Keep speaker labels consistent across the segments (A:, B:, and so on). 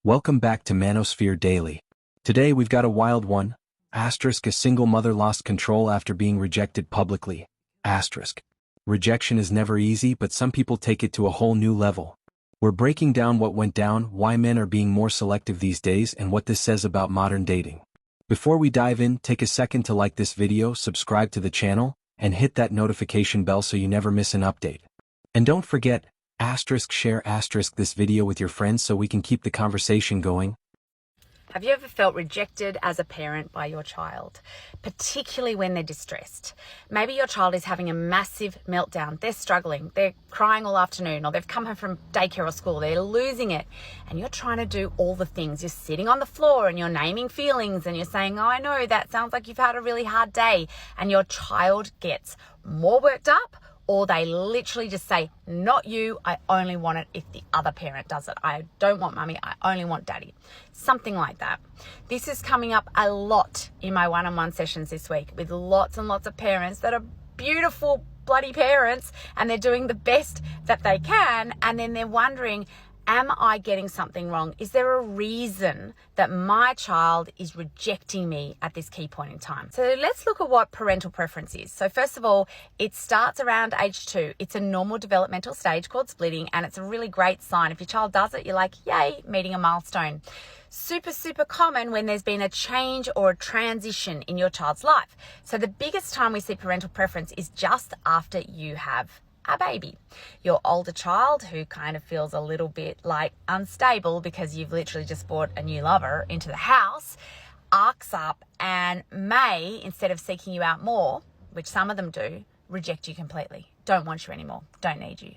A: Welcome back to Manosphere Daily. Today we've got a wild one. Asterisk, a single mother lost control after being rejected publicly. Asterisk. Rejection is never easy, but some people take it to a whole new level. We're breaking down what went down, why men are being more selective these days, and what this says about modern dating. Before we dive in, take a second to like this video, subscribe to the channel, and hit that notification bell so you never miss an update. And don't forget, share this video with your friends so we can keep the conversation going.
B: Have you ever felt rejected as a parent by your child, particularly when they're distressed? Maybe your child is having a massive meltdown. They're struggling. They're crying all afternoon, or they've come home from daycare or school. They're losing it. And you're trying to do all the things. You're sitting on the floor and you're naming feelings and you're saying, oh, I know, that sounds like you've had a really hard day. And your child gets more worked up, or they literally just say, not you, I only want it if the other parent does it. I don't want mummy, I only want daddy. Something like that. This is coming up a lot in my one-on-one sessions this week with lots and lots of parents that are beautiful bloody parents and they're doing the best that they can, and then they're wondering, am I getting something wrong? Is there a reason that my child is rejecting me at this key point in time? So let's look at what parental preference is. So first of all, it starts around age 2. It's a normal developmental stage called splitting, and it's a really great sign. If your child does it, you're like, yay, meeting a milestone. Super common when there's been a change or a transition in your child's life. So the biggest time we see parental preference is just after you have a baby. Your older child who kind of feels a little bit like unstable because you've literally just brought a new lover into the house, arcs up and may, instead of seeking you out more, which some of them do, reject you completely. Don't want you anymore. Don't need you.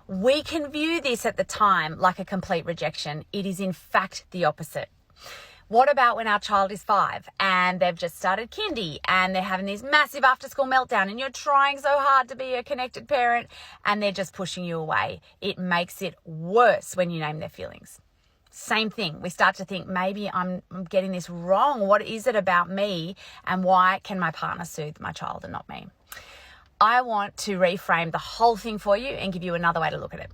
B: We can view this at the time like a complete rejection. It is in fact the opposite. What about when our child is 5 and they've just started kindy and they're having this massive after-school meltdown and you're trying so hard to be a connected parent and they're just pushing you away? It makes it worse when you name their feelings. Same thing. We start to think, maybe I'm getting this wrong. What is it about me, and why can my partner soothe my child and not me? I want to reframe the whole thing for you and give you another way to look at it.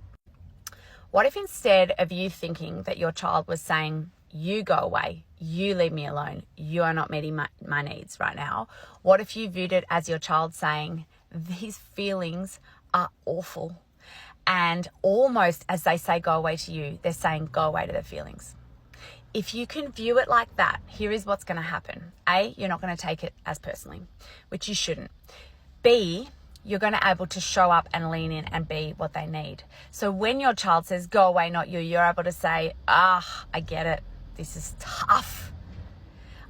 B: What if instead of you thinking that your child was saying, you go away, you leave me alone, you are not meeting my needs right now, what if you viewed it as your child saying, these feelings are awful? And almost as they say go away to you, they're saying go away to their feelings. If you can view it like that, here is what's going to happen. A, you're not going to take it as personally, which you shouldn't. B, you're going to be able to show up and lean in and be what they need. So when your child says go away, not you, you're able to say, I get it. This is tough.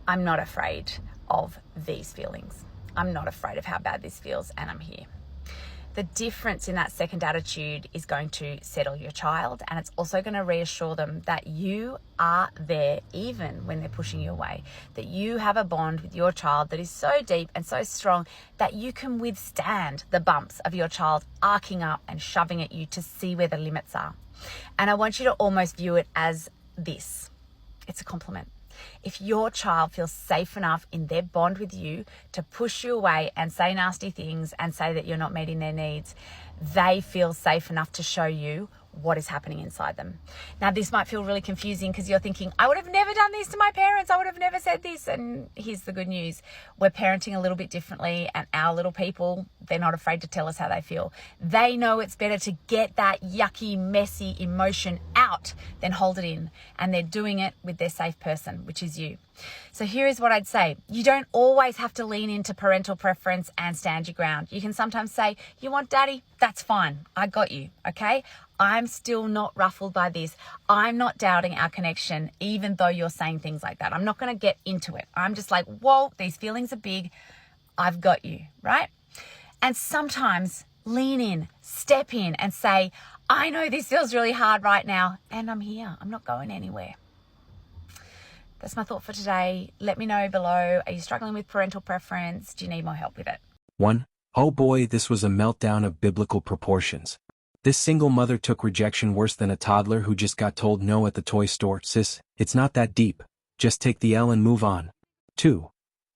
B: I'm not afraid of these feelings. I'm not afraid of how bad this feels, and I'm here. The difference in that second attitude is going to settle your child, and it's also going to reassure them that you are there even when they're pushing you away, that you have a bond with your child that is so deep and so strong that you can withstand the bumps of your child arcing up and shoving at you to see where the limits are. And I want you to almost view it as this. It's a compliment. If your child feels safe enough in their bond with you to push you away and say nasty things and say that you're not meeting their needs, they feel safe enough to show you what is happening inside them. Now, this might feel really confusing because you're thinking, I would have never done this to my parents. I would have never said this. And here's the good news. We're parenting a little bit differently, and our little people, they're not afraid to tell us how they feel. They know it's better to get that yucky, messy emotion out than hold it in. And they're doing it with their safe person, which is you. So here is what I'd say. You don't always have to lean into parental preference and stand your ground. You can sometimes say, you want daddy? That's fine. I got you. Okay? I'm still not ruffled by this. I'm not doubting our connection, even though you're saying things like that. I'm not going to get into it. I'm just like, whoa, these feelings are big. I've got you, right? And sometimes lean in, step in and say, I know this feels really hard right now, and I'm here. I'm not going anywhere. That's my thought for today. Let me know below. Are you struggling with parental preference? Do you need more help with it?
A: 1. Oh boy, this was a meltdown of biblical proportions. This single mother took rejection worse than a toddler who just got told no at the toy store. Sis, it's not that deep. Just take the L and move on. 2.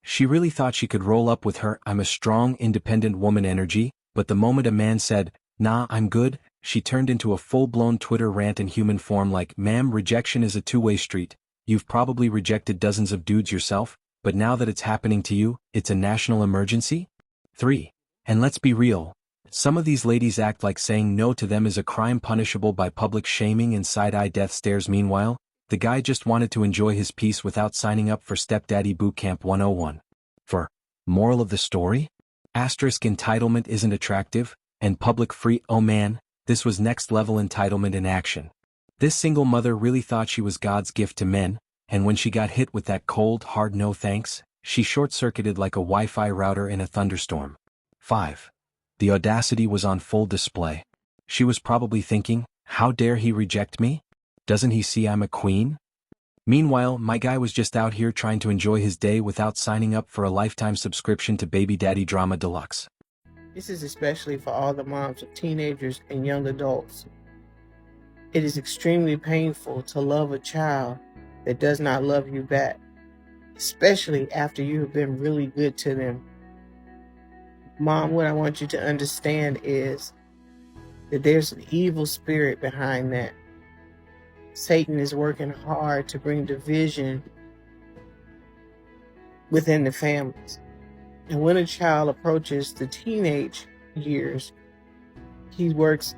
A: She really thought she could roll up with her I'm a strong, independent woman energy, but the moment a man said, nah, I'm good, she turned into a full-blown Twitter rant in human form like, "Ma'am, rejection is a two-way street. You've probably rejected dozens of dudes yourself, but now that it's happening to you, it's a national emergency?" 3. And let's be real. Some of these ladies act like saying no to them is a crime punishable by public shaming and side-eye death stares. Meanwhile, the guy just wanted to enjoy his peace without signing up for Stepdaddy Bootcamp 101. For moral of the story? Entitlement isn't attractive, and public free. Oh man, this was next-level entitlement in action. This single mother really thought she was God's gift to men, and when she got hit with that cold, hard no thanks, she short-circuited like a Wi-Fi router in a thunderstorm. 5. The audacity was on full display. She was probably thinking, how dare he reject me? Doesn't he see I'm a queen? Meanwhile, my guy was just out here trying to enjoy his day without signing up for a lifetime subscription to Baby Daddy Drama Deluxe.
C: This is especially for all the moms of teenagers and young adults. It is extremely painful to love a child that does not love you back, especially after you have been really good to them. Mom, what I want you to understand is that there's an evil spirit behind that. Satan is working hard to bring division within the families. And when a child approaches the teenage years, he works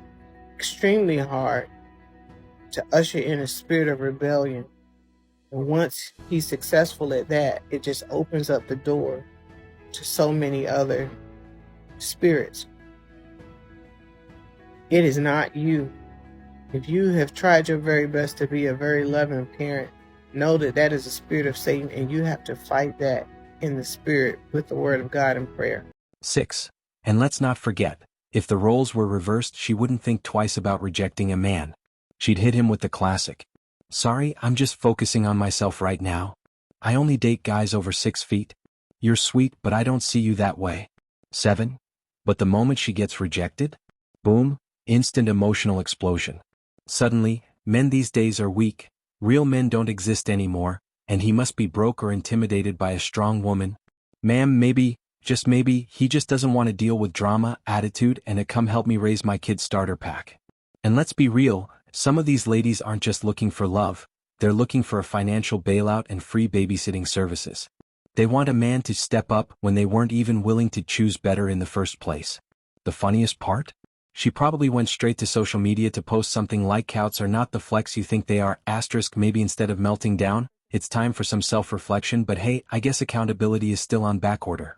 C: extremely hard to usher in a spirit of rebellion. And once he's successful at that, it just opens up the door to so many other spirits. It is not you. If you have tried your very best to be a very loving parent, know that that is a spirit of Satan, and you have to fight that in the spirit with the word of God and prayer.
A: 6. And let's not forget, if the roles were reversed, she wouldn't think twice about rejecting a man. She'd hit him with the classic, "Sorry, I'm just focusing on myself right now. I only date guys over 6 feet. You're sweet, but I don't see you that way." 7. But the moment she gets rejected, boom, instant emotional explosion. Suddenly, men these days are weak, real men don't exist anymore, and he must be broke or intimidated by a strong woman. Ma'am, maybe, just maybe, he just doesn't want to deal with drama, attitude, and a "come help me raise my kid" starter pack. And let's be real, some of these ladies aren't just looking for love, they're looking for a financial bailout and free babysitting services. They want a man to step up when they weren't even willing to choose better in the first place. The funniest part? She probably went straight to social media to post something like, "Cows are not the flex you think they are." Maybe instead of melting down, it's time for some self-reflection, but hey, I guess accountability is still on backorder.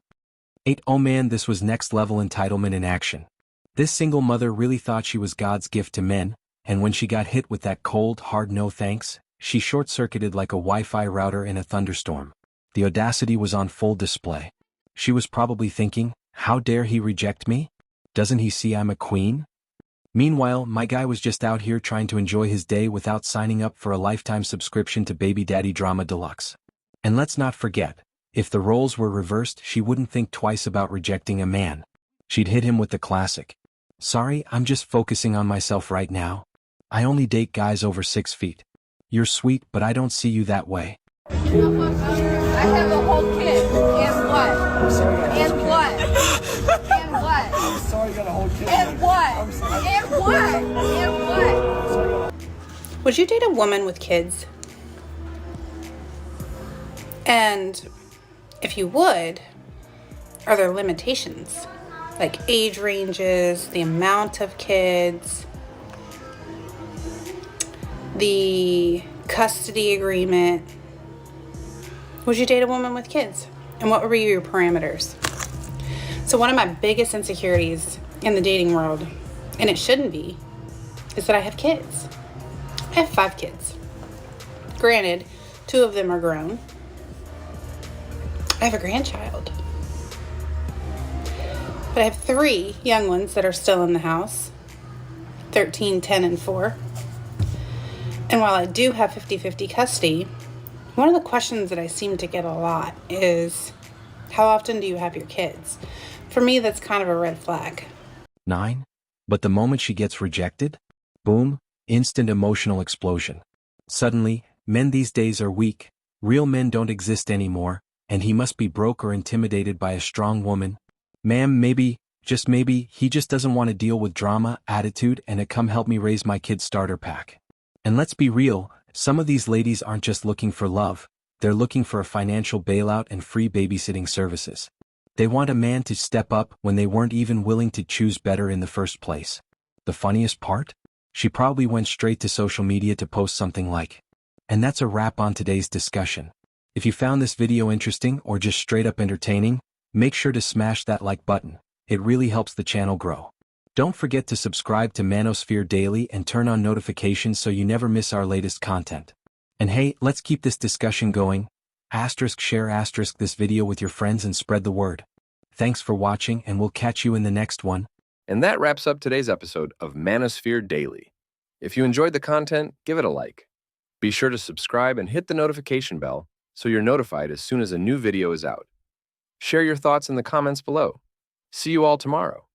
A: 8. Oh man, this was next-level entitlement in action. This single mother really thought she was God's gift to men, and when she got hit with that cold, hard no thanks, she short-circuited like a Wi-Fi router in a thunderstorm. The audacity was on full display. She was probably thinking, how dare he reject me? Doesn't he see I'm a queen? Meanwhile, my guy was just out here trying to enjoy his day without signing up for a lifetime subscription to Baby Daddy Drama Deluxe. And let's not forget, if the roles were reversed, she wouldn't think twice about rejecting a man. She'd hit him with the classic, "Sorry, I'm just focusing on myself right now. I only date guys over 6 feet. You're sweet, but I don't see you that way."
D: I have a whole kid. And what? And what? And what?
E: I'm sorry, you got a whole kid.
D: And what? And what? And what?
F: Would you date a woman with kids? And if you would, are there limitations? Like age ranges, the amount of kids, the custody agreement? Would you date a woman with kids? And what would be your parameters? So one of my biggest insecurities in the dating world, and it shouldn't be, is that I have kids. I have 5 kids. Granted, 2 of them are grown. I have a grandchild. But I have 3 young ones that are still in the house, 13, 10, and 4. And while I do have 50-50 custody, one of the questions that I seem to get a lot is, how often do you have your kids? For me, that's kind of a red flag.
A: 9. But the moment she gets rejected, boom, instant emotional explosion. Suddenly, men these days are weak, real men don't exist anymore, and he must be broke or intimidated by a strong woman. Ma'am, maybe, Just maybe he just doesn't want to deal with drama, attitude, and a come help me raise my kid starter pack. And let's be real, some of these ladies aren't just looking for love, they're looking for a financial bailout and free babysitting services. They want a man to step up when they weren't even willing to choose better in the first place. The funniest part? She probably went straight to social media to post something like, "And that's a wrap on today's discussion. If you found this video interesting or just straight up entertaining, make sure to smash that like button. It really helps the channel grow. Don't forget to subscribe to Manosphere Daily and turn on notifications so you never miss our latest content. And hey, let's keep this discussion going. Share this video with your friends and spread the word. Thanks for watching, and we'll catch you in the next one.
E: And that wraps up today's episode of Manosphere Daily. If you enjoyed the content, give it a like. Be sure to subscribe and hit the notification bell so you're notified as soon as a new video is out. Share your thoughts in the comments below. See you all tomorrow.